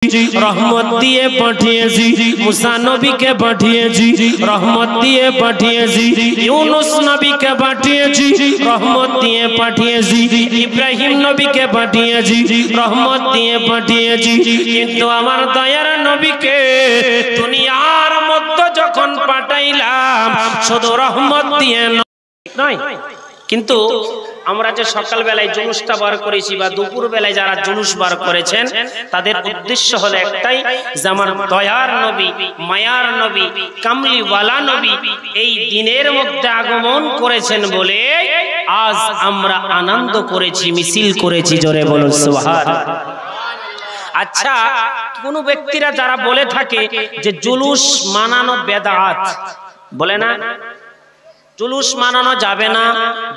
রহমত দিয়ে পাঠিয়েছি, মুসা নবীকে পাঠিয়েছি রহমত দিয়ে পাঠিয়েছি, ইউনুস নবীকে পাঠিয়েছি রহমত দিয়ে পাঠিয়েছি, ইব্রাহিম নবীকে পাঠিয়েছি রহমত দিয়ে পাঠিয়েছি। কিন্তু আমার দয়ার নবীকে দুনিয়ার মধ্যে যখন পাঠাইলাম শুধু রহমত দিয়ে নয়, কিন্তু আমরা যে সকাল বেলায় জুলুসটা বার করেছি বা দুপুর বেলায় যারা জুলুস বার করেছেন তাদের উদ্দেশ্য হলো একটাই যে আমার দয়ার নবী, মায়ার নবী, কামলিওয়ালা নবী এই দিনের মধ্যে আগমন করেছেন বলে আজ আমরা আনন্দ করেছি, মিছিল করেছি। জোরে বলুন সুবহানাল্লাহ। আচ্ছা, কোন ব্যক্তিরা যারা বলে থাকে যে জুলুস মানানো বেদাত, বলে না জুলুস মানানো যাবে না,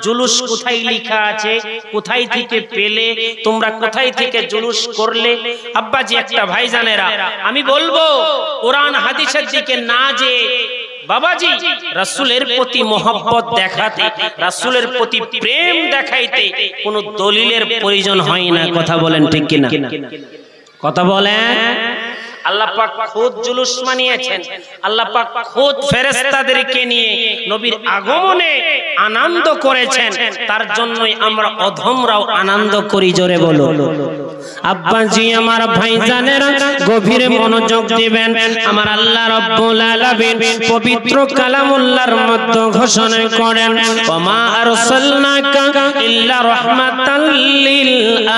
জুলুস কোথায় লেখা আছে, কোথায় থেকে পেলে, তোমরা কোথায় থেকে জুলুস করলে? আব্বাজি একটা ভাইজানেরা, আমি বলবো কোরআন হাদিসের দিকে না যে বাবাজি রাসূলের প্রতি মহব্বত দেখাতে, রাসূলের প্রতি প্রেম দেখাইতে কোনো দলিলের প্রয়োজন হয় না। কথা বলেন ঠিক কিনা? কথা বলেন। আল্লাহ পাক খুদ জুলুস মানিয়েছেন, আল্লাহ পাক খুদ ফেরেশতাদেরকে নিয়ে নবীর আগমনে আনন্দ করেছেন, তার জন্যই আমরা অধমরাও আনন্দ করি। জোরে বলো। আব্বাজি আমার ভাইজানেরা গভীর মনোযোগ দিবেন। আমার আল্লাহ রাব্বুল আলামিন পবিত্র কালামুল্লাহর মধ্যে ঘোষণা করেন, ওমা আরসালনাকা ইল্লা রাহমাতাল লিল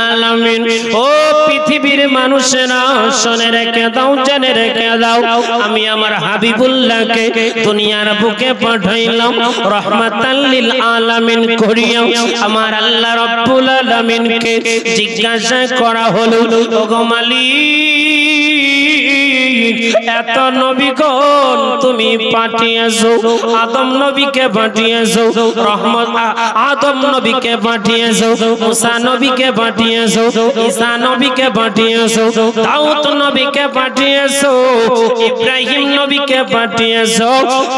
আলামিন। ও পৃথিবীর মানুষেরা শুনে রেখে দাও, জেনে রেখে দাও, আমি আমার হাবিবুল্লাহকে দুনিয়ার বুকে পাঠাইলাম রাহমাতাল লিল আলামিন করিয়া। আমার আল্লাহ রাব্বুল আলামিনকে জিজ্ঞাসা করা হলো, ওগো মালিক, এত নবীগণ তুমি পাঠিয়েছো, আদম নবীকে পাঠিয়েছো, রহমত আদম নবীকে পাঠিয়েছো, মুসা নবীকে পাঠিয়েছো, ঈসা নবীকে পাঠিয়েছো, দাউদ নবীকে পাঠিয়েছো, ইব্রাহিম নবীকে পাঠিয়েছো,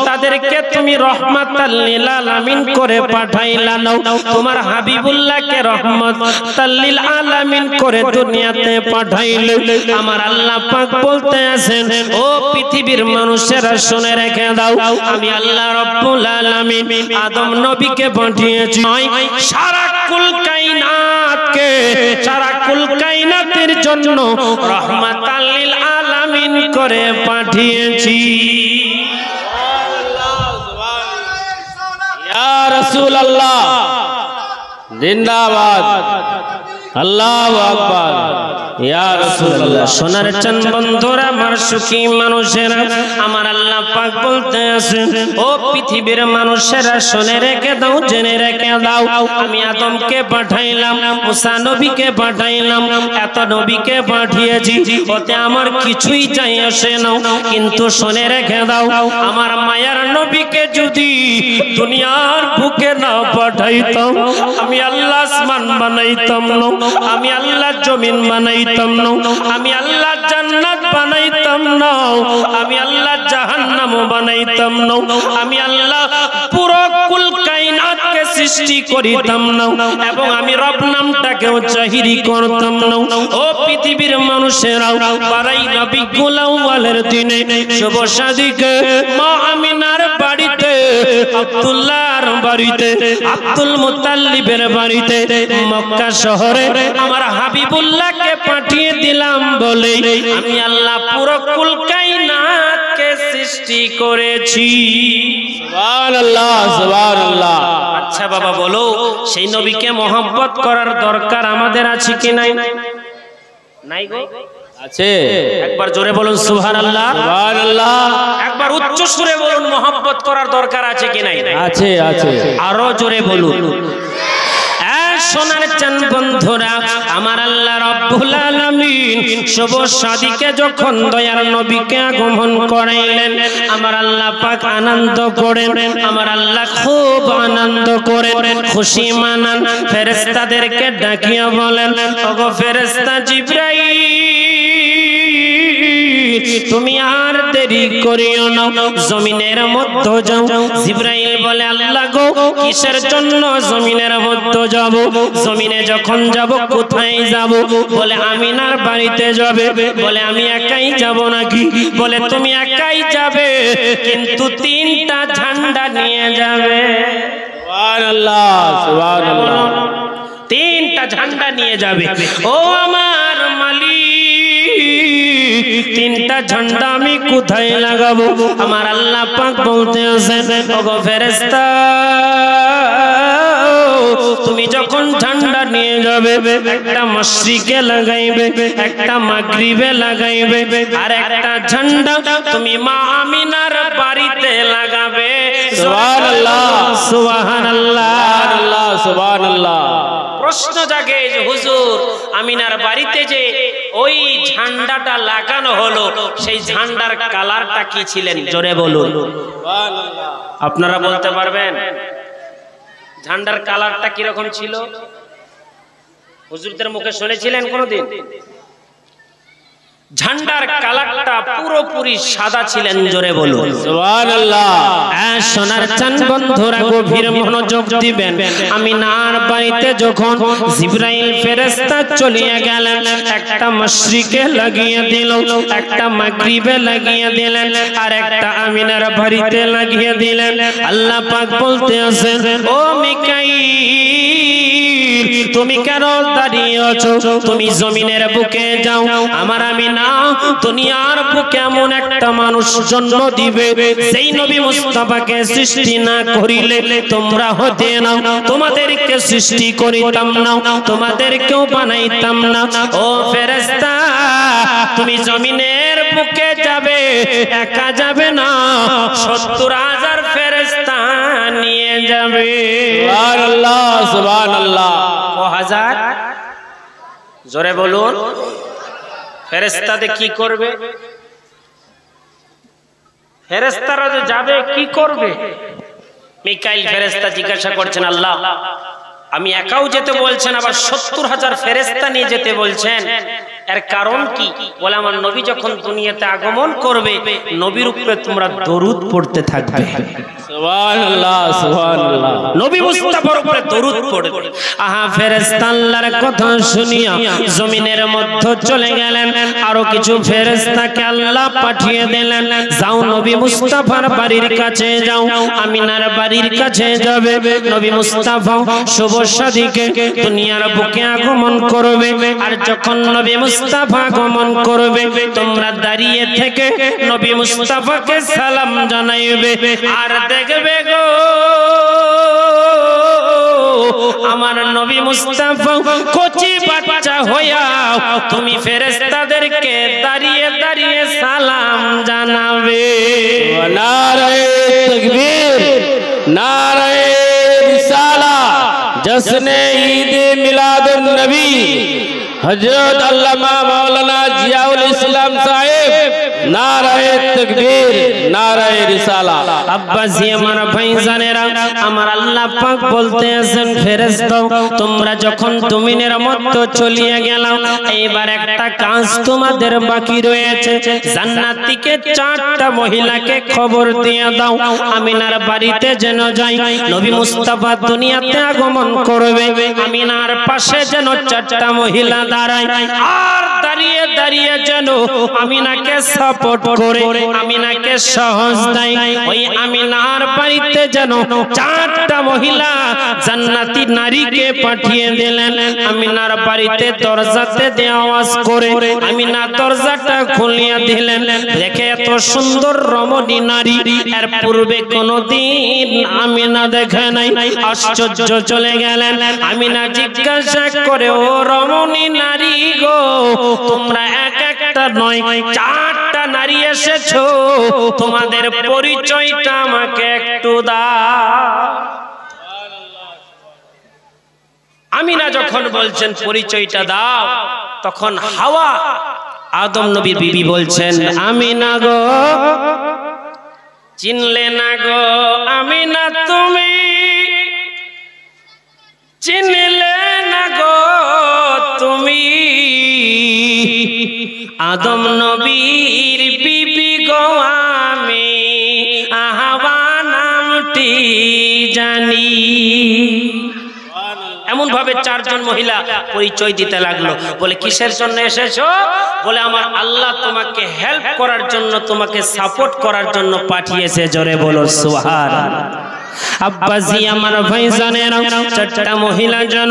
তাদেরকে তুমি রাহমাতাল লিল আলামিন করে পাঠাইলা না, তোমার হাবিবুল্লাহকে রাহমাতাল লিল আলামিন করে দুনিয়াতে পাঠাইলে। আমার আল্লাহ পাক বলতে আছেন, ও পৃথিবীর মানুষেরা শুনে রেখে দাও, আমি আল্লাহ রাব্বুল আলামিন আদম নবীকে পাঠিয়েছি সারা কুল কায়নাতকে, সারা কুল কায়নাতের জন্য রাহমাতাল লিল আলামিন করে পাঠিয়েছি। ইয়া রাসূলুল্লাহ জিন্দাবাদ, আল্লাহু আকবার, ইয়া রাসূলুল্লাহ। সোনার চাঁদ বন্ধুরা, আমার সুখী মানুষেরা, আমার আল্লাহ পাক বলতে আছেন, ও পৃথিবীর মানুষেরা শুনে রেখে দাও, জেনে রেখে দাও, আমি আদমকে পাঠাইলাম, মুসা নবীকে পাঠাইলাম, এত নবীকে পাঠিয়েছি, ওতে আমার কিছুই চাই আসে না, কিন্তু শুনে রেখে দাও, আমার মায়ার নবীকে যদি দুনিয়ার বুকে না পাঠাইতাম, আমি আল্লাহ আসমান বানাইতাম না, আমি আল্লাহ জমিন বানাইতাম না, আমি আল্লাহ জান্নাত বানাইতাম না, আমি আল্লাহ জাহান্নাম বানাইতাম না, আমি আল্লাহ পুরো কুল কায়নাতকে সৃষ্টি করিতাম না, এবং আমি রব নামটাকেও জাহিরি করতাম না। ও পৃথিবীর মানুষেরা, বারাই নবী গোলাওয়ালের দিনে শুভ শাদীকে মা আমিনার বাড়িতে, আব্দুল্লাহর বাড়িতে, আব্দুল মুত্তালিবের বাড়িতে, মক্কা শহরে আমার হাবিবুল্লাহকে পাঠিয়ে দিলাম বলে আমি আল্লাহ পুরো কুল কায়নাতকে সৃষ্টি করেছি। সুবহানাল্লাহ, সুবহানাল্লাহ। আচ্ছা বাবা বলো, সেই নবীকে মহব্বত করার দরকার আমাদের আছে কি নাই? নাই গো, আছে। একবার জোরে বলুন সুবহানাল্লাহ, সুবহানাল্লাহ। একবার উচ্চ সুরে বলুন, মহব্বত করার দরকার আছে কি নাই? আছে, আছে। আরো জোরে বলুন। সোনার চাঁদ বন্ধুরা, আমার আল্লাহ রাব্বুল আলামিন শুভ শাদীকে যখন দয়ার নবীকে আগমন করাইলেন, আমার আল্লাহ পাক আনন্দ করেন, আমার আল্লাহ খুব আনন্দ করেন, খুশি মানান, ফেরেশতাদেরকে ডাকিয়া বলেন, ওগো ফেরেশতা জিবরাইল, তুমি আর দেরি দেরি করিও না, জমিনের মধ্যে যাও। জিবরাইল বলে আল্লাহ গো কিসের জন্য জমিনের মধ্যে যাব? জমিনে যখন যাব কোথায় যাব? বলে আমিনার বাড়িতে যাবে। বলে আমি একাই যাব নাকি? বলে তুমি একাই যাবে, কিন্তু তিনটা ঝান্ডা নিয়ে যাবে। সুবহানাল্লাহ, সুবহানাল্লাহ। তিনটা ঝান্ডা নিয়ে যাবে। ও আমার মালিক, তিনটা ঝান্ডা আমি কোথায় লাগাবো? আমার আল্লাহ পাক বলতে আছেন, ওগো ফেরেশতা, তুমি যখন ঝান্ডা নিয়ে যাবে, একটা মাশরিকে লাগাইবে, একটা মাগরিবে লাগাইবে, আর একটা ঝান্ডা তুমি মা আমিনার বাড়িতে লাগাবে। সুবহানাল্লাহ, সুবহানাল্লাহ, সুবহানাল্লাহ, সুবহানাল্লাহ। প্রশ্ন জাগে যে হুজুর আমিনার বাড়িতে যে ওই ঝান্ডাটা লাগানো হলো, সেই ঝান্ডার কালারটা কি ছিলেন? জোরে বলুন। সুবহানাল্লাহ। আপনারা বলতে পারবেন ঝান্ডার কালারটা কিরকম ছিল? হুজুরদের মুখে শুনেছিলেন কোনদিন? ঝান্ডার কালারটা পুরোপুরি সাদা ছিলেন। জোরে বলুন সুবহানাল্লাহ। সোনার চান বন্ধুরা গভীর মনোযোগ দিবেন। আমিনার বাড়িতে যখন জিবরাইল ফেরেশতা চলিয়া গেলেন, একটা মাশরিকে লাগিয়ে দিল, একটা মাগরিবে লাগিয়ে দিলেন, আর একটা আমিনার বাড়িতে লাগিয়ে দিলেন। আল্লাহ পাক বলতে আছেন, ও মিকাইল, তুমি কেন দাঁড়িয়ে আছো? তুমি জমিনের বুকে যাও। আমার আমিনা দুনিয়ার বুকে এমন একটা মানুষ জন্ম দিবে, সেই নবী মুস্তাফাকে সৃষ্টি না করিলে তোমরা হতে নাও, তোমাদেরকে সৃষ্টি করিতাম না, তোমাদেরকেও বানাইতাম না। ও ফেরেশতা, তুমি জমিনের বুকে যাবে, একা যাবে না, ৭০,০০০ ফেরেশতা নিয়ে যাবে। সুবহানাল্লাহ, সুবহানাল্লাহ। ও হাজার, জোরে বলুন। ফেরেশতাদের কি করবে? ফেরেশতারা যে যাবে কি করবে? মিকাইল ফেরেশতা জিজ্ঞাসা করছেন, আল্লাহ আমি একাও যেতে বলছেন, আবার ৭০,০০০ ফেরেশতা নিয়ে যেতে বলছেন, এর কারণ কি? বলে আমার নবী যখন দুনিয়াতে আগমন করবে, নবীর উপরে তোমরা দরুদ পড়তে থাকবে। সুবহানাল্লাহ, সুবহানাল্লাহ। নবী মুস্তাফার উপরে দরুদ পড়বে। আহা, ফেরেশতা আল্লাহর কথা শুনিয়া জমিনের মধ্যে চলে গেলেন। আরো কিছু ফেরেশতাকে আল্লাহ পাঠিয়ে দিলেন, যাও নবী মুস্তাফার বাড়ির কাছে যাও, আমিনার বাড়ির কাছে যাবে। নবী মুস্তাফা শুভ সাদিকে দুনিয়ার বুকে আগমন করবে। আর যখন নবী মুস্তাফা আগমন করবে, তোমরা দাঁড়িয়ে থেকে নবী মুস্তাফাকে সালাম জানাইবে। আর দেখবে গো আমার নবী মুস্তাফা কচি বাচ্চা হইয়া তুমি ফেরেশতাদেরকে দাঁড়িয়ে দাঁড়িয়ে সালাম জানাবে। নারে তাকবীর, নারে রিসালাত, জশ্নে ঈদ মিলাদুন নবী হযরত আল্লামা মাওলানা জিয়াউল ইসলাম সাহেব, নারে তাকবীর, নারে রিসালাত। আব্বাসি আমার ভাইজানেরা, আমার আল্লাহ পাক বলতে আছেন, ফেরেশতা তোমরা যখন জমিনের মধ্যে চলিয়ে গেলাম, এইবার একটা কাজ তোমাদের বাকি রয়েছে। জান্নাতীকে 4টা মহিলাকে খবর দিয়ে দাও, আমিনার বাড়িতে যেন যাই, নবী মুস্তাফা দুনিয়াতে আগমন করবে, আমিনার পাশে যেন 4টা মহিলা দাঁড়ায়, আর দাঁড়িয়ে দাঁড়িয়ে যেন আমিনাকে সাপোর্ট করে, আমিনাকে সহজ দেয়। ওই আমিনার বাড়িতে যেন 4টা মহিলা জান্নাতি নারীকে পাঠিয়ে দিলেন। আমিনার বাড়িতে দরজাতে দিয়ে আওয়াজ করে আমিনা দরজাটা খুলিয়ে দিলেন। দেখে এত সুন্দর রমণী নারী, এর পূর্বে কোনদিন আমিনা দেখে নাই। আশ্চর্য চলে গেলেন। আমিনা জিজ্ঞাসা করে, ও রমণী নারী গো, তোমরা একটা নয় 4টা নারী এসেছো, তোমাদের পরিচয়টা আমাকে একটু দাও। আমিনা যখন বলছেন পরিচয়টা দাও, তখন হাওয়া আদম নবীর বিবি বলছেন, আমিনা গো চিনলে না গো, আমিনা তুমি চিনলে না গো, তুমি আদম নবীর বিবি গো আমি আহবা নামটি জানি। এমন ভাবে চারজন মহিলা পরিচয় দিতে লাগলো। বলে কিসের জন্য এসেছো? বলে আমার আল্লাহ তোমাকে হেল্প করার জন্য, তোমাকে সাপোর্ট করার জন্য পাঠিয়েছে। জোরে বলো সুবহানাল্লাহ। আব্বাজি আমার ভাইজানেরা, চারটা মহিলা যেন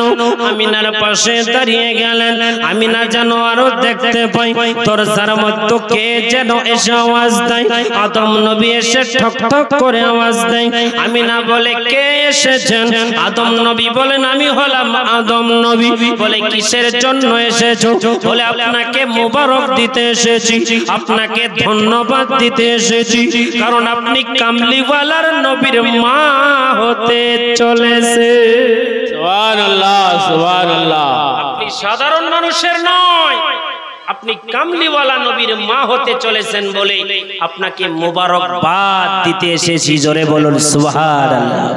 আমিনার পাশে দাঁড়িয়ে গেলেন। আমিনা যেন আরো দেখতে পাই দরজার মধ্যে কে যেন এসে আওয়াজ দেয়। আদম নবী এসে ঠক ঠক করে আওয়াজ দেয়। আমিনা বলে কে এসেছেন? আদম নবী বলেন আমি হলাম আদম নবী। বলে কিসের জন্য এসেছো? বলে আপনাকে মোবারক দিতে এসেছি, আপনাকে ধন্যবাদ দিতে এসেছি, কারণ আপনি কামলিওয়ালার নবীর মা হতে চলেছে। সুবহানাল্লাহ সুবহানাল্লাহ। আপনি সাধারণ মানুষের নয়, আপনি কামলিওয়ালা নবীর মা হতে চলেছেন বলে আপনাকে মোবারকবাদ দিতে এসেছি। জোরে বলুন সুবহানাল্লাহ।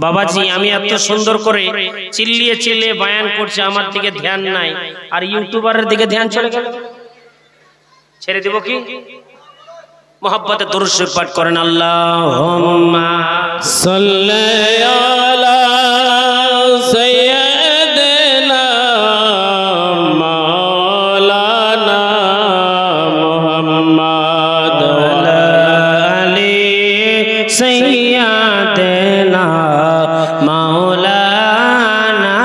বাবাজি আমি এত সুন্দর করে চিল্লিয়ে চিল্লিয়ে বয়ান করছি, আমার দিকে ধ্যান নাই, আর ইউটিউবারের দিকে ধ্যান চলে গেল। ছেড়ে দেব কি? মোহাব্বতে দুরূদ শরীফ পাঠ করেন। আল্লাহুম্মা সাল্লি আলা সাইয়্যিদিনা মাওলানা মুহাম্মদ ওয়া আলি সাইয়্যিদিনা মাওলানা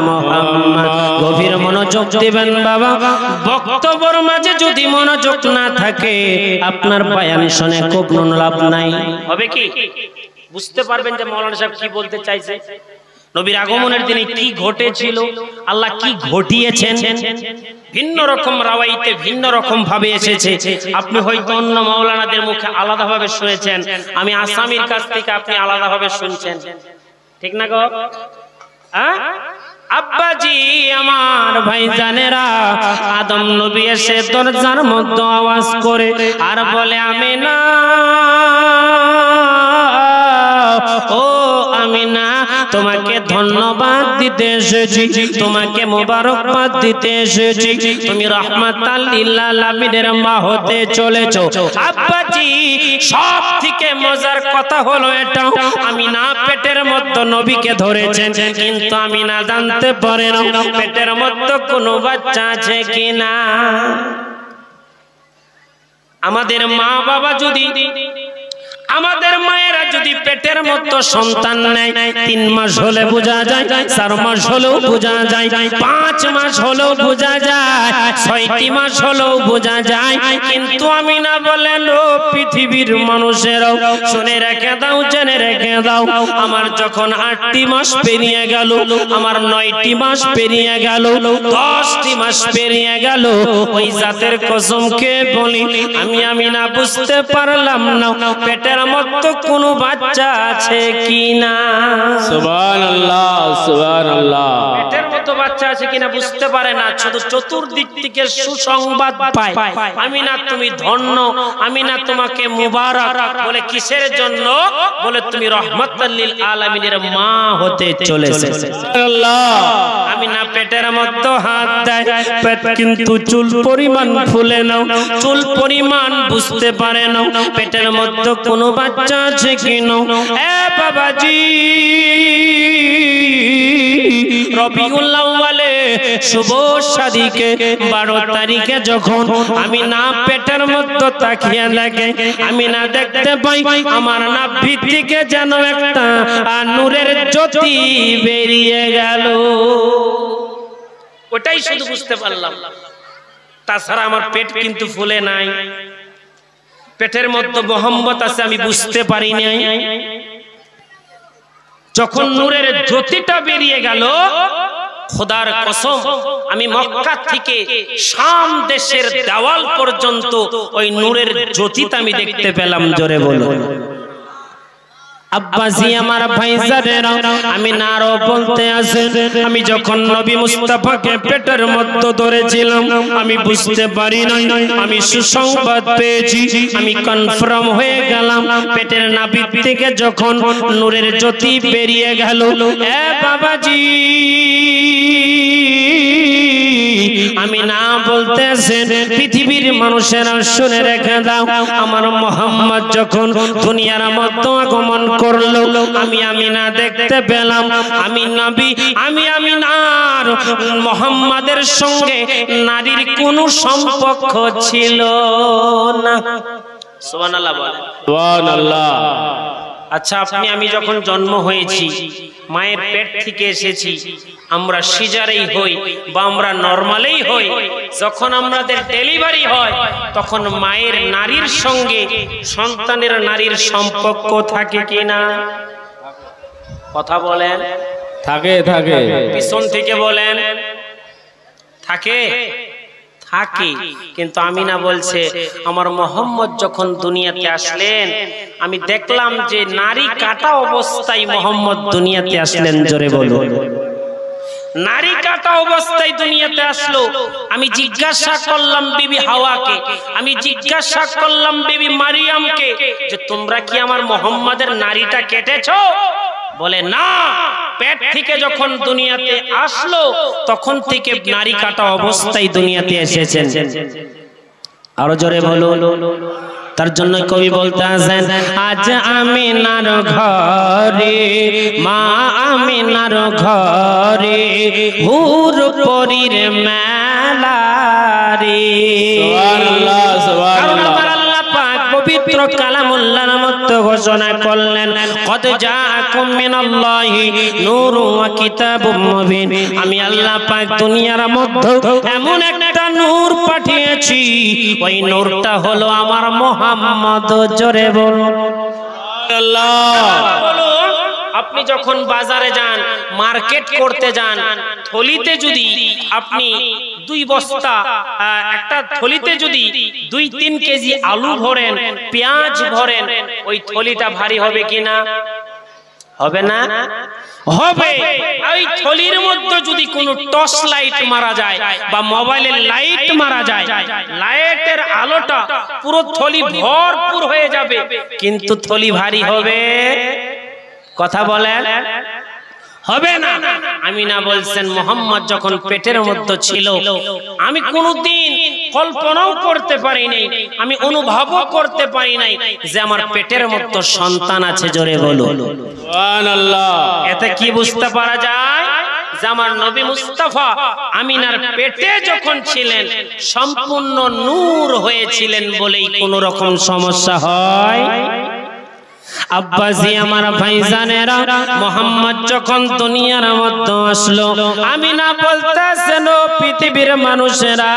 মুহাম্মদ। গভীর মনোযোগ দিবেন বাবা। বক্তব্যের মাঝে যদি মনোযোগ না থাকে আপনার বয়ান শুনে কোনো লাভ নাই। হবে কি? বুঝতে পারবেন যে মাওলানা সাহেব কি বলতে চাইছে। নবীর আগমনের দিনে কি ঘটেছিল, আল্লাহ কি ঘটিয়েছেন, ভিন্ন রকম রাওয়াইতে ভিন্ন রকম ভাবে এসেছে। আপনি হয়তো অন্য মাওলানাদের মুখে আলাদা ভাবে শুনেছেন, আমি আসামির কাছ থেকে আপনি আলাদা ভাবে শুনছেন, ঠিক না গো? আব্বাজি আমার ভাইজানেরা, আদম নবী এসে দরজার মধ্যে আওয়াজ করে আর বলে আমিনা, ও আমিনা তোমাকে ধন্যবাদ দিতে এসেছি, তোমাকে মোবারকবাদ দিতে এসেছি, তুমি রাহমাতাল লিল আলামিনের মা হতে চলেছো। আব্বাজি সব থেকে মজার কথা হলো এটা, আমিনা পেটের মধ্যে নবীকে ধরেছেন, কিন্তু আমিনা জানতে পারে না পেটের মধ্যে কোনো বাচ্চা আছে কিনা। আমাদের মা বাবা যদি, আমাদের মায়েরা যদি পেটের মধ্যে সন্তান নেয়, 3 মাস হলে বোঝা যায়, 4 মাস হলেও বোঝা যায়, 5 মাস হলেও বোঝা যায়, 6টি মাস হলেও বোঝা যায়। কিন্তু আমিনা বলেন ও পৃথিবীর মানুষেরাও শুনে রেখে দাও, জেনে রেখে দাও, আমার যখন 8টি মাস পেরিয়ে গেল, আমার 9টি মাস পেরিয়ে গেল, 10টি মাস পেরিয়ে গেল, ওই জাতের কসমকে বলি আমি আমিনা বুঝতে পারলাম না পেটের মধ্যে কোনো বাচ্চা আছে কিনা। সুবহানাল্লাহ সুবহানাল্লাহ। পেটের মধ্যে বাচ্চা আছে কিনা বুঝতে পারে না, শুধু চতুর্দিক থেকে সুসংবাদ পায়, আমিনা তুমি ধন্য, আমিনা তোমাকে মুবারক। বলে কিসের জন্য? বলে তুমি রাহমাতাল লিল আলামিনের মা হতে চলেছে। সুবহানাল্লাহ। আমিনা পেটের মধ্যে হাত দেয়, পেট কিন্তু চুল পরিমাণ ফুলে না, চুল পরিমাণ বুঝতে পারে না পেটের মধ্যে কোনো বাচ্চা আছে কিনা। এ বাবাজি, রবিউল আউয়ালে শুভ শাদীকে 12 তারিখে যখন আমি না পেটের মধ্যে তাকিয়ে দেখে, আমি না দেখতে পাই আমার নাভি থেকে যেন একটা নূরের জ্যোতি বেরিয়ে গেল। ওটাই শুধু বুঝতে পারলাম, তাছাড়া আমার পেট কিন্তু ফুলে নাই, পেটের মধ্যে মোহাম্মদ আছে আমি বুঝতে পারি নাই। যখন নূরের জ্যোতিটা বেরিয়ে গেল, খোদার কসম আমি মক্কা থেকে শাম দেশের দেওয়াল পর্যন্ত ওই নূরের জ্যোতিটা আমি দেখতে পেলাম। জোরে বলো। আব্বাসি আমার ভাইজানেরা, আমি নারো বলতে আছেন, আমি যখন নবী মুস্তাফাকে পেটের মধ্যে ধরেছিলাম আমি বুঝতে পারি নাই, আমি সুসংবাদ পেয়েছি, আমি কনফার্ম হয়ে গেলাম পেটের নাভি থেকে যখন নূরের জ্যোতি বেরিয়ে গেল। এ বাবাজি, আমি না বলতেছেন পৃথিবীর মানুষেরা শুনে রেখে দাও আমার মোহাম্মদ যখন দুনিয়ার মধ্যে আগমন করলো আমি আমিনা দেখতে পেলাম আমি নবী আমি আমিনার মোহাম্মদের সঙ্গে নারীর কোনো সম্পর্ক ছিল না সুবহানাল্লাহ বলেন সুবহানাল্লাহ। আচ্ছা আপনি আমি যখন জন্ম হয়েছি মায়ের পেট থেকে এসেছি আমরা সিজারেই হই বা আমরা নরমালেই হই যখন আমাদের ডেলিভারি হয় তখন মায়ের নারীর সঙ্গে সন্তানের নারীর সম্পর্ক থাকে কিনা কথা বলেন থাকে থাকে পিছন থেকে বলেন থাকে থাকে কিন্তু আমিনা বলছে আমার মোহাম্মদ যখন দুনিয়াতে আসলেন আমি দেখলাম যে নারী কাটা অবস্থায় মোহাম্মদ দুনিয়াতে আসলেন জোরে বলুন নারী কাটা অবস্থায় দুনিয়াতে আসলো আমি জিজ্ঞাসা করলাম বিবি হাওয়াকে আমি জিজ্ঞাসা করলাম বিবি মারিয়ামকে যে তোমরা কি আমার মোহাম্মদের নারীটা কেটেছো বলে না পেট থেকে যখন দুনিয়াতে আসলো তখন থেকে নারী কাটা অবস্থায় দুনিয়াতে এসেছেন আরো জোরে বলুন তার জন্য কবি বলতে আছেন আজ আমিনার ঘরে মা আমিনার ঘরে হুর পরীর মেলা রে সুবহানাল্লাহ সুবহানাল্লাহ। পবিত্র কালামুল্লাহর মধ্যে ঘোষণা করলেন কদ জাআকুম মিনাল্লাহি নূরুন ওয়া কিতাবুম মুবিন আমি আল্লাহ পাক দুনিয়ার মধ্যে এমন একটা নূর পাঠিয়েছি ওই নূরটা হলো আমার মুহাম্মদ জোরে বলুন সুবহানাল্লাহ। আপনি যখন বাজারে যান মার্কেট করতে যান থলিতে যদি আপনি 2 বস্তা একটা থলিতে যদি 2-3 কেজি আলু ভরেন পেঁয়াজ ভরেন ওই থলিটা ভারী হবে কিনা হবে না হবে ওই থলির মধ্যে যদি কোনো টর্চ লাইট মারা যায় বা মোবাইলের লাইট মারা যায় লাইটের আলোটা পুরো থলি ভরপুর হয়ে যাবে কিন্তু থলি ভারী হবে কথা বলেন হবে না আমিনা বলছেন মোহাম্মদ যখন পেটের মধ্যে ছিল আমি কোনোদিন কল্পনাও করতে পারি নাই আমি অনুভবও করতে পারি নাই যে আমার পেটের মধ্যে সন্তান আছে জোরে বলুন সুবহানাল্লাহ। এতে কি বুঝতে পারা যায় যে আমার নবী মুস্তাফা আমিনার পেটে যখন ছিলেন সম্পূর্ণ নূর হয়েছিলেন বলেই কোনো রকম সমস্যা হয় আব্বাজি আমার ভাইজানেরা মোহাম্মদ যখন দুনিয়ার মধ্যে আসলো আমিনা বলতেছেন ও পৃথিবীর মানুষেরা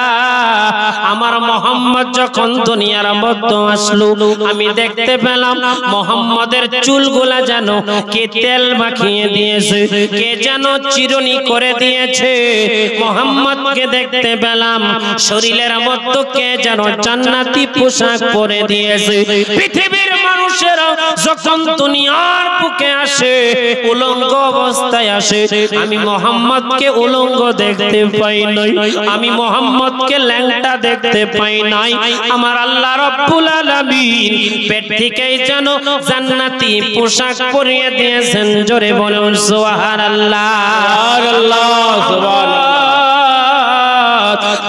আমার মোহাম্মদ যখন দুনিয়ার মধ্যে আসলো আমি দেখতে পেলাম মোহাম্মদের চুলগুলা যেন কে তেল মাখিয়ে দিয়েছে কে যেন চিরুনি করে দিয়েছে মোহাম্মদকে দেখতে পেলাম শরীরের মধ্যে কে যেন জান্নাতি পোশাক পরে দিয়েছে পৃথিবীর মানুষেরা যখন দুনিয়ার বুকে আসে উলঙ্গ অবস্থায় আসে আমি মোহাম্মদকে উলঙ্গ দেখতে পাই নাই আমি মোহাম্মদকে ল্যাংটা দেখতে পাই নাই আমার আল্লাহ রাব্বুল আলামিন পেট থেকেই যেন জান্নাতি পোশাক পরিয়ে দিয়েছেন জোরে বলুন সুবহানাল্লাহ সুবহানাল্লাহ সুবহানাল্লাহ।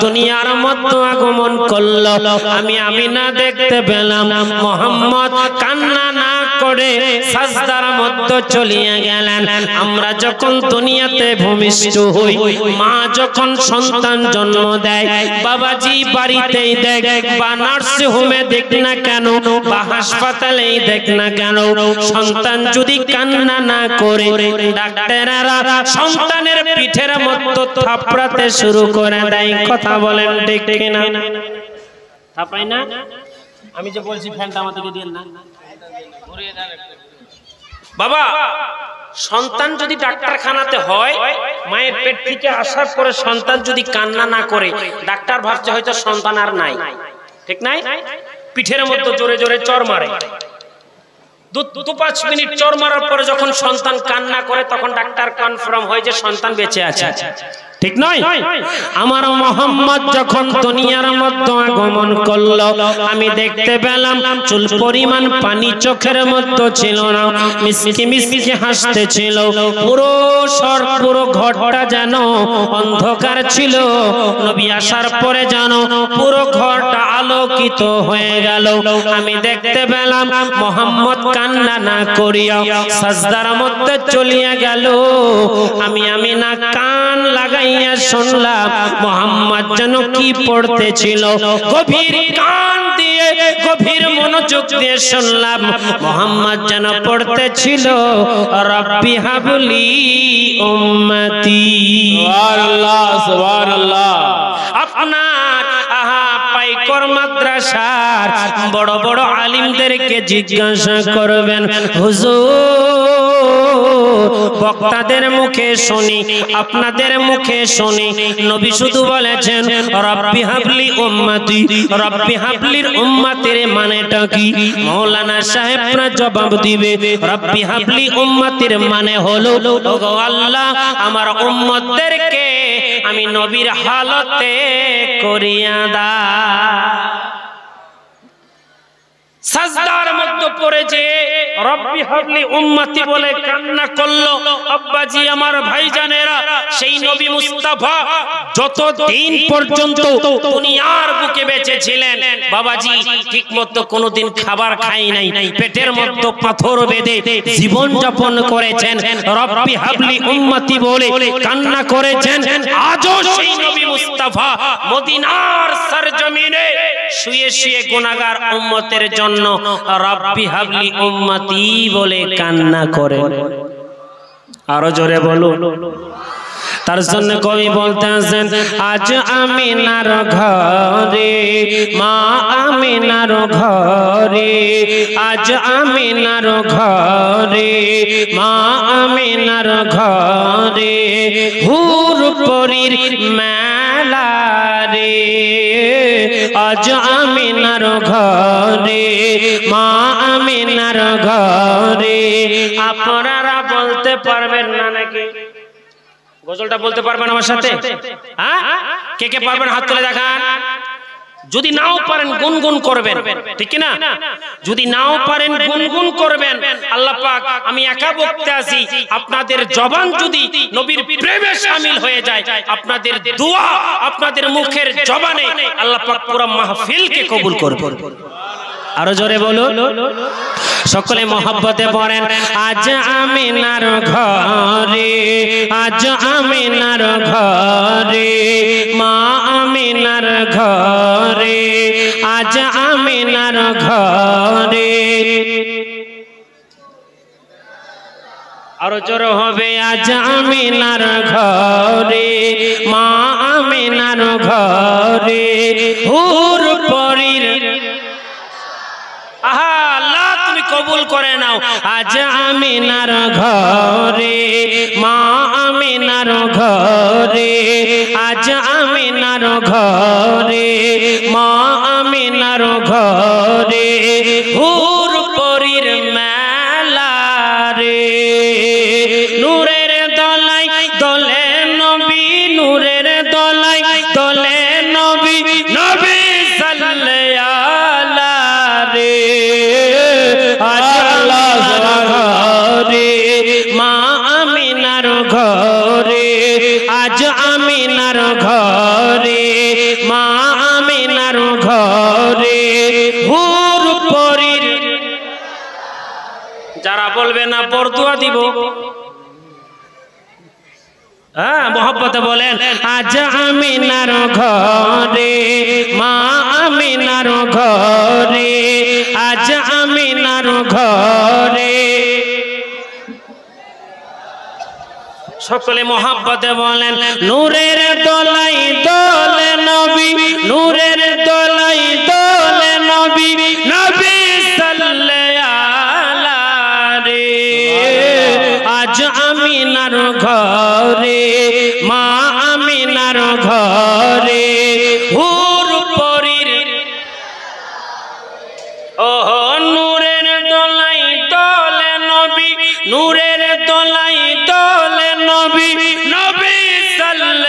দুনিয়ার মধ্যে আগমন করলো আমি আমিনা দেখতে পেলাম মোহাম্মদ কান্না না করে সাজদার মধ্যে চলিয়ে গেলেন আমরা যখন দুনিয়াতে ভূমিষ্ঠ হই মা যখন সন্তান জন্ম দেয় বাবাজি বাড়িতেই দেখ বা নার্সিং হোমে দেখ না কেন বা হাসপাতালেই দেখ না কেন সন্তান যদি কান্না না করে ডাক্তাররা সন্তানের পিঠের মধ্যে থাপড়াতে শুরু করে দেয় কথা বলেন ঠিক কিনা থাপড়াই না আমি যে বলছি ফ্যানটা আমাদেরকে দিয়েন না বাবা সন্তান যদি ডাক্তারখানাতে হয় মায়ের পেট থেকে আসার পরে সন্তান যদি কান্না না করে ডাক্তার ভাবছে হয়তো সন্তান আর নাই ঠিক নাই পিঠের মধ্যে জোরে জোরে চর মারে 2-5 মিনিট চর মারার পরে যখন সন্তান কান্না করে তখন ডাক্তার কনফার্ম হয় যে সন্তান বেঁচে আছে ঠিক নয় আমার মোহাম্মদ যখন দুনিয়ার মধ্যে আগমন করলো আমি দেখতে পেলাম চুল পরিমাণ পানি চোখের মধ্যে ছিল না মিসকি মিসকি হাসতে ছিল পুরো ঘরটা যেন অন্ধকার ছিল নবী আসার পরে যেন পুরো ঘরটা আলোকিত হয়ে গেল আমি দেখতে পেলাম মুহাম্মদ কান্না না করিয়া সাজদার মধ্যে চলিয়া গেল আমি না কান লাগাইয়া শুনলাম মুহাম্মদ যেন কি পড়তেছিল গভীর কান দিয়ে গভীর মনোযোগ দিয়ে শুনলাম মুহাম্মদ যেন পড়তেছিল রব্বি হাবলি উম্মতি সুবহানাল্লাহ সুবহানাল্লাহ আপনার পাইকর মাদ্রাসার বড় বড় আলিমদেরকে জিজ্ঞাসা করবেন হুজুর বক্তাদের মুখে শুনি আপনাদের মুখে শুনি নবী শুধু বলেছেন রব্বি হাবলি উম্মতি রব্বি হাবলির উম্মতের মানেটা কি মাওলানা সাহেবরা জবাব দিবে রব্বি হাবলি উম্মতের মানে হলো ওগো আল্লাহ আমার উম্মতদেরকে আমি নবীর হালতে করিয়া দাও সাজদার মধ্যে পড়ে যে রব্বি হাবলি উম্মতি বলে কান্না করলো আব্বাজি আমার ভাইজানেরা সেই নবী মুস্তাফা যতদিন পর্যন্ত দুনিয়ার বুকে বেঁচে ছিলেন বাবাজি ঠিকমতো কোনোদিন খাবার খাই নাই পেটের মধ্যে পাথর বেঁধে জীবন যাপন করেছেন রব্বি হাবলি উম্মতি বলে কান্না করেছেন আজও সেই নবী মুস্তাফা মদিনার সরজমিনে শুয়ে শুয়ে গুনাহগার উম্মতের জন্য রব্বি হাবলি উম্মতি বলে কান্না করে আরো জোরে বলুন তার জন্য কবি বলতে আছেন আজ আমিনার ঘরে মা আমিনার ঘরে আজ আমিনার ঘরে মা আমিনার ঘরে হুর পরীর মেলা রে আজ আমিনার ঘরে মা আমিনার ঘরে আপনারা বলতে পারবেন না নাকি গজলটা বলতে পারবেন আমার সাথে হ্যাঁ কে কে পারবেন হাত তুলে দেখান যদি নাও পারেন গুনগুন করবেন ঠিক কি না যদি নাও পারেন গুনগুন করবেন আল্লাহ পাক আমি একা বলতে আছি আপনাদের জবান যদি নবীর প্রেমে শামিল হয়ে যায় আপনাদের দোয়া আপনাদের মুখের জবানে আল্লাহ পাক পুরো মাহফিলকে কবুল করবে আরো জোরে বলুন সকলে মহব্বতে পড়েন আজ আমিনার ঘরে আজ আমিনার ঘরে মা আমিনার ঘরে আজ আমিনার ঘরে আরো জোরে হবে আজ আমিনার ঘরে মা আমিনার ঘরে হুর পরীর আহা আল্লাহ তুমি কবুল করে নাও আজ আমিনার ঘরে মা আমিনার ঘরে আজ আমিনার ঘরে মা আমিনার ঘরে হুর পরীর মেলা রে নূরের দলাই দলে নবী নূরের দলাই দলে নবী নবী সাল্লাল্লাহু মা আমিনার ঘরে আজ আমিনার ঘরে মা আমিনার ঘরে হুর পরীর যারা বলবে না বরদুয়া দিব হ্যাঁ মহব্বতে বলেন আজ আমিনার ঘরে মা আমিনার ঘরে আজ আমিনার ঘরে সকলে মহব্বতে বলেন নূরের দোলাই দোলে নবী নূরের দোলাই দোলে নবী নবী সাল্লাল্লাহু রে আজ আমিনার ঘরে মা আমিনার ঘরে হুর পরীর ওহো নূরের দোলাই দোলে নবী নূরের দোলাই দোলে নবী নবী সাল্লাল্লাহু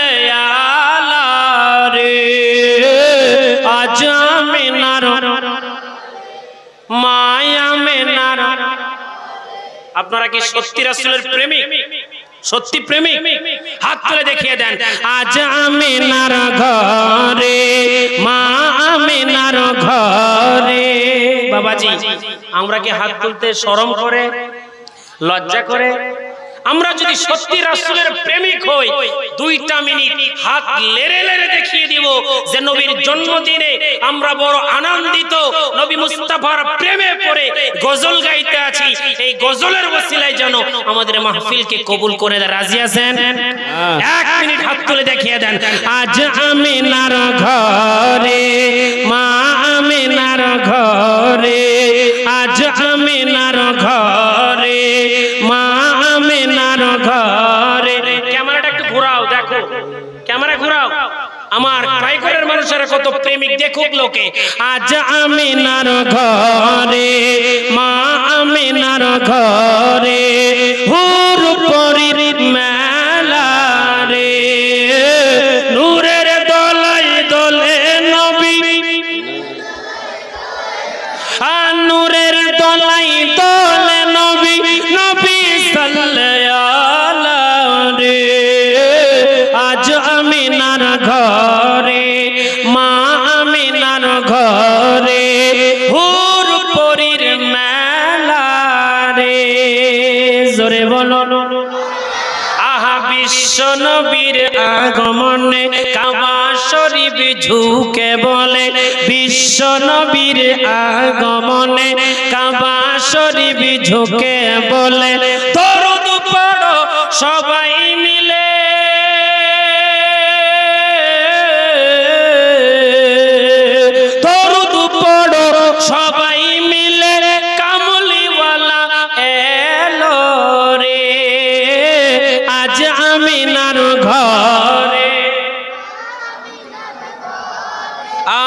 রে আপনারা কি সত্যি রাসূলের প্রেমিক, সত্যি প্রেমিক? হাত তুলে দেখিয়ে দেন। আজ আমিনার ঘরে, মা আমিনার ঘরে। বাবাজি, আমরা কি হাত তুলতে শরম করে, লজ্জা করে? আমরা যদি সত্যি রাসূলের প্রেমিক হই, 2টা মিনিট হাত লেড়ে লেড়ে দেখিয়ে দিব যে নবীর জন্মদিনে আমরা বড় আনন্দিত, নবী মুস্তাফার প্রেমে পড়ে গজল গাইতে আছি। এই গজলের ওসিলায় যেন আমাদের মাহফিলকে কবুল করে দেয়। রাজি আছেন? 1 মিনিট হাত তুলে দেখিয়ে দেন। আজ আমিনার ঘরে, মা আমিনার ঘরে, আজ আমিনার ঘরে, মা আমিনার ঘরে। ক্যামেরাটা একটু ঘোরাও, দেখো, ক্যামেরা ঘোরাও। আমার পাইকরের মানুষেরা কত প্রেমিক দেখুক লোকে। আজ আমিনার ঘরে, মা আমিনার ঘরে, হুর পরির মেলা রে, নূরের দোলাই দোলে নবী, নূরের দোলাই দোলে নবী, নবী সাল্লাল্লাহু রে। আজ আমিনার ঘরে, মা আমিনার ঘরে, হুর পরির মেলা রে। জোরে বলো। আহা বিশ্ব নবীর আগমনে কাবা শরীফ ঝুঁকে বলে, বিশ্ব নবীর আগমনে কাবা শরীফ ঝুঁকে বলে, দরুদ পড়ো সবাই মিলে, দরুদ পড়ো সবাই মিলে, কামলিওয়ালা এলো রে। আজ আমিনার ঘরে,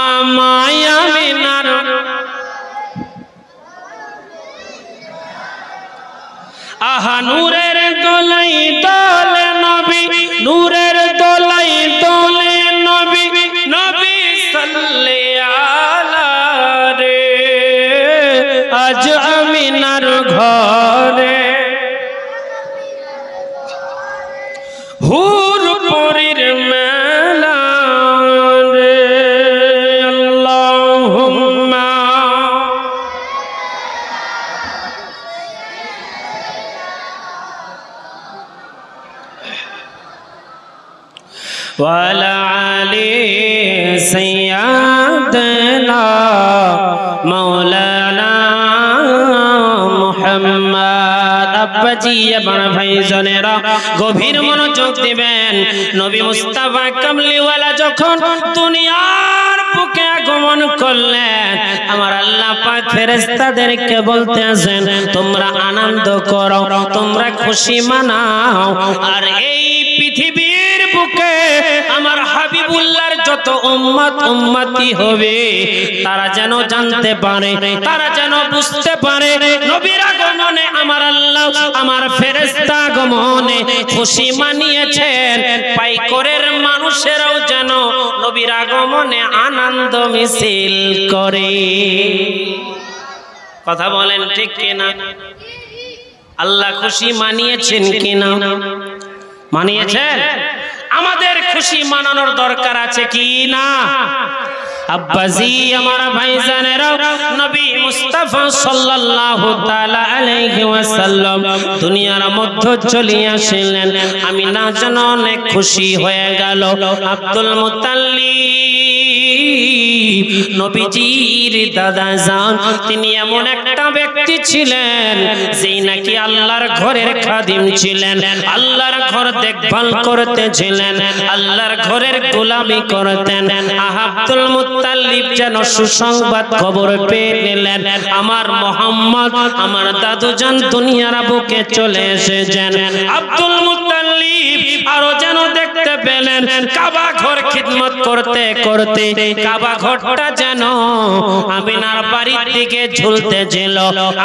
আমায় আমিনার, আহা নূরের দোলাই দোলে নবী, নূরের দোলাই দোলে নবী, নবী সাল্লাল্লাহু রে। আজ আমিনার ঘরে, হুর পরির মেলা রে। আল্লাহুম্মা ওয়ালা আলি সাইয়্যিদানা মাওলানা মুহাম্মদ। আব্বাজি, আমার ভাইজানেরা গভীর মনোযোগ দিবেন। নবী মুস্তাফা কামলিওয়ালা যখন দুনিয়ার বুকে আগমন করলেন, আমার আল্লাহ পাক ফেরেশতাদেরকে বলতে আছেন, তোমরা আনন্দ করো, তোমরা খুশি মানাও। আর এই পৃথিবীর বুকে আমার হাবিবুল্লাহর যত উম্মত উম্মতি হবে, তারা যেন জানতে পারে, তারা যেন বুঝতে পারে, নবীর আগমনে আমার আল্লাহ আমার ফেরেশতা আগমনে খুশি মানিয়েছেন। পাইকরের মানুষেরাও যেন নবীর আগমনে আনন্দ মিছিল করে। কথা বলেন ঠিক কিনা? আল্লাহ খুশি মানিয়েছেন কিনা? মানিয়েছেন? আমাদের খুশি মানানোর দরকার আছে কি না? আব্বাজি, আমার ভাইজানেরা, নবী মুস্তাফা সাল্লাল্লাহু তাআলা আলাইহি ওয়াসাল্লাম দুনিয়ার মধ্যে চলে আসলেন। আমি না যেন অনেক খুশি হয়ে গেল। আব্দুল মুত্তালিব নবীজির দাদা যান, তিনি এমন একটা ব্যক্তি ছিলেন যেই নাকি আল্লাহর ঘরের খাদিম ছিলেন, আল্লাহর ঘর দেখভাল করতেছিলেন, আল্লাহর ঘরের গোলামি করতেন। আব্দুল মুত্তালিব যেন সুসংবাদ খবর পেয়ে নিলেন, আমার মোহাম্মদ, আমার দাদু জান দুনিয়ার বুকে চলে এসেছেন। আব্দুল মুত্তালিব আরো যেন দেখতে পেলেন কাবা ঘর খিদমত করতে করতে কাবা ঘরটা যেন আমিনার বাড়ির দিকে ঝুলতেছিল,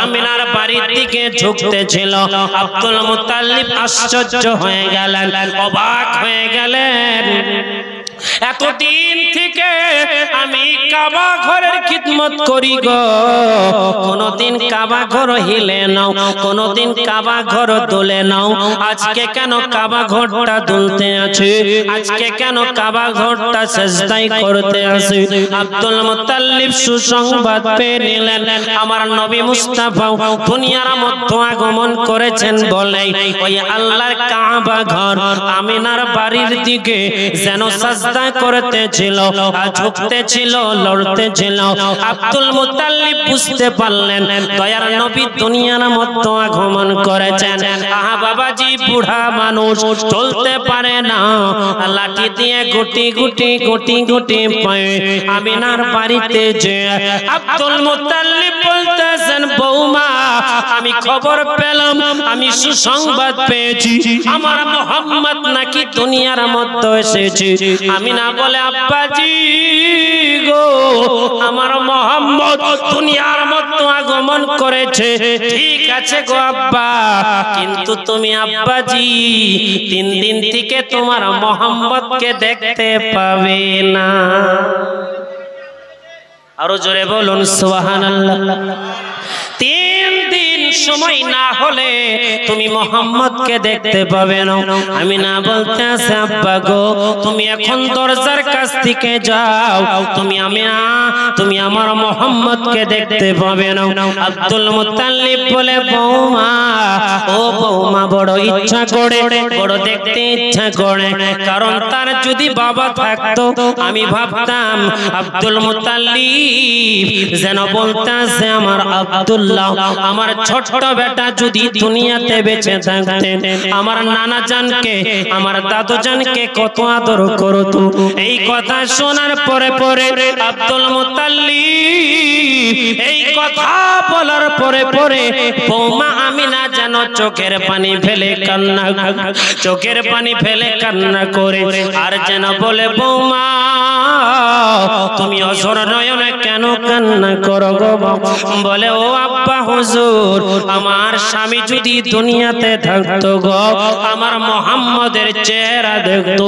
আমিনার বাড়ির দিকে ঝুঁকতেছিল। আব্দুল মুত্তালিব আশ্চর্য হয়ে গেলেন, অবাক হয়ে গেলেন। এতদিন থেকে আমি কাবা ঘরের খিদমত করি গো, কোনদিন কাবা ঘর হিলে নাও, কোনদিন কাবা ঘর দোলে নাও। আজকে কেন কাবা ঘরটা দুলতে আছে, আজকে কেন কাবা ঘরটা সেজদাই করতে আছে? আব্দুল মুত্তালিব সুসংবাদ পেয়ে নিলেন আমার নবী মুস্তাফা দুনিয়ার মধ্যে আগমন করেছেন বলে ওই আল্লাহর কাবা ঘর আমিনার বাড়ির দিকে যেন সাজদা করতেছিল, ঝুঁকতেছিল, লড়তেছিল। আব্দুল মুত্তালিব বুঝতে পারলেন দয়ার নবী দুনিয়ার মধ্যে আগমন করেছেন। আহা বাবাজি বুড়া মানুষ চলতে পারে না, লাঠি দিয়ে গুটি গুটি গুটি গুটি পায়ে আমিনার বাড়িতে যে আব্দুল মুত্তালিব বলতেছেন বৌমা আমি খবর পেলাম, আমি সুসংবাদ পেয়েছি আমার মুহাম্মদ নাকি দুনিয়ার মধ্যে এসেছে। আমিনা বলে আব্বাজি গো আমার মুহাম্মদ দুনিয়ার মধ্যে আগমন করেছে, ঠিক আছে গো আব্বা, কিন্তু তুমি আব্বাজি 3 দিন থেকে তোমার মুহাম্মদকে দেখতে পাবে না। আরো জোরে বলুন সুবহানাল্লাহ। 3 দিন সময় না হলে তুমি মুহাম্মদকে দেখতে পাবে না। আমি না বলতে আছে আব্বা গো তুমি এখন দরজার কাছ থেকে যাও, তুমি তুমি আমার মুহাম্মদকে দেখতে পাবে না। আব্দুল মুত্তালিব বলে বৌমা ও বৌমা বড় ইচ্ছা করে, বড় দেখতে ইচ্ছা করে, কারণ তার যদি বাবা থাকতো আমি ভাবতাম আব্দুল মুত্তালিব যেন বলতে আছে আমার আব্দুল্লাহ আমার ছোট বেটা যদি দুনিয়াতে বেঁচে থাকতেন আমার নানা জানকে আমার দাদু জানকে কত আদর করতো। এই কথা শোনার পরে পরে আব্দুল মুত্তালিব এই কথা বলার পরে পরে বৌমা আমিনা যেন চোখের পানি ফেলে কান্না করে আর যেন বলে বৌমা তুমি অঝর নয়নে কেন কান্না করো গো? বলে ও আব্বা হুজুর আমার স্বামী যদি দুনিয়াতে থাকতো গো আমার মুহাম্মদের চেহারা দেখতো,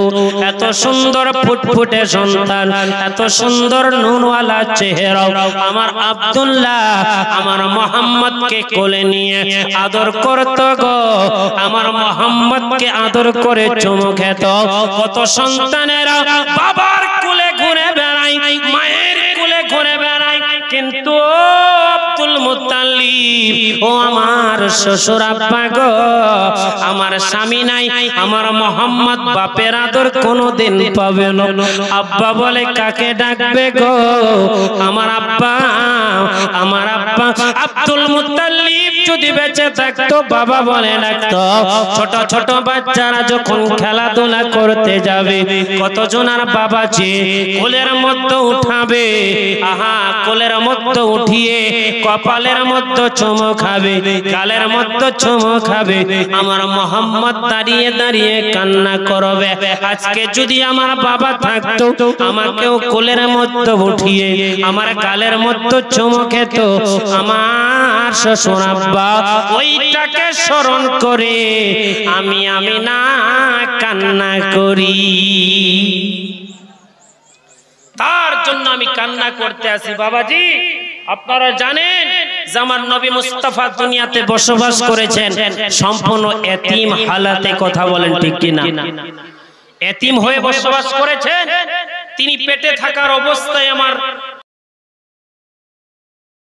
এত সুন্দর ফুটফুটে সন্তান, এত সুন্দর নূরওয়ালা চেহারা আমার আব্দুল্লাহ আমার মুহাম্মদকে কোলে নিয়ে আদর করতো গো, আমার মুহাম্মদকে আদর করে চুমু খেত। কত সন্তানেরা বাবার কোলে ঘুরে বেড়ায়, মায়ের কোলে ঘুরে বেড়ায়, কিন্তু আব্দুল মুত্তালিব ও আমার শ্বশুর আব্বা গো আমার স্বামী নাই, আমার মুহাম্মদ বাপের আদর কোনোদিন পাবে না। আব্বা বলে কাকে ডাকবে গো? আমার আব্বা আব্দুল মুত্তালিব যদি বেঁচে থাকতো বাবা বলে ডাকতো। ছোট ছোট বাচ্চারা যখন খেলাধুলা করতে যাবে কতজনার বাবা যে কোলের মধ্যে উঠাবে, আহা কোলের মধ্যে উঠিয়ে কপালের মধ্যে চুমু খাবে, গালের মধ্যে চুমু খাবে, আমার মুহাম্মদ দাঁড়িয়ে দাঁড়িয়ে কান্না করবে। আজকে যদি আমার বাবা থাকতো আমাকেও কোলের মধ্যে উঠিয়ে আমার গালের মধ্যে চুমু খেত আমার শ্বশুর আব্বা, ওইটাকে স্মরণ করে আমি না কান্না করি। তার জন্য আমি কান্না করতে আসি। বাবাজি আপনারা জানেন যে আমার নবী মুস্তাফা দুনিয়াতে বসবাস করেছেন সম্পূর্ণ এতিম হালাতে, কথা বলেন ঠিক কিনা? এতিম হয়ে বসবাস করেছেন। তিনি পেটে থাকার অবস্থায় আমার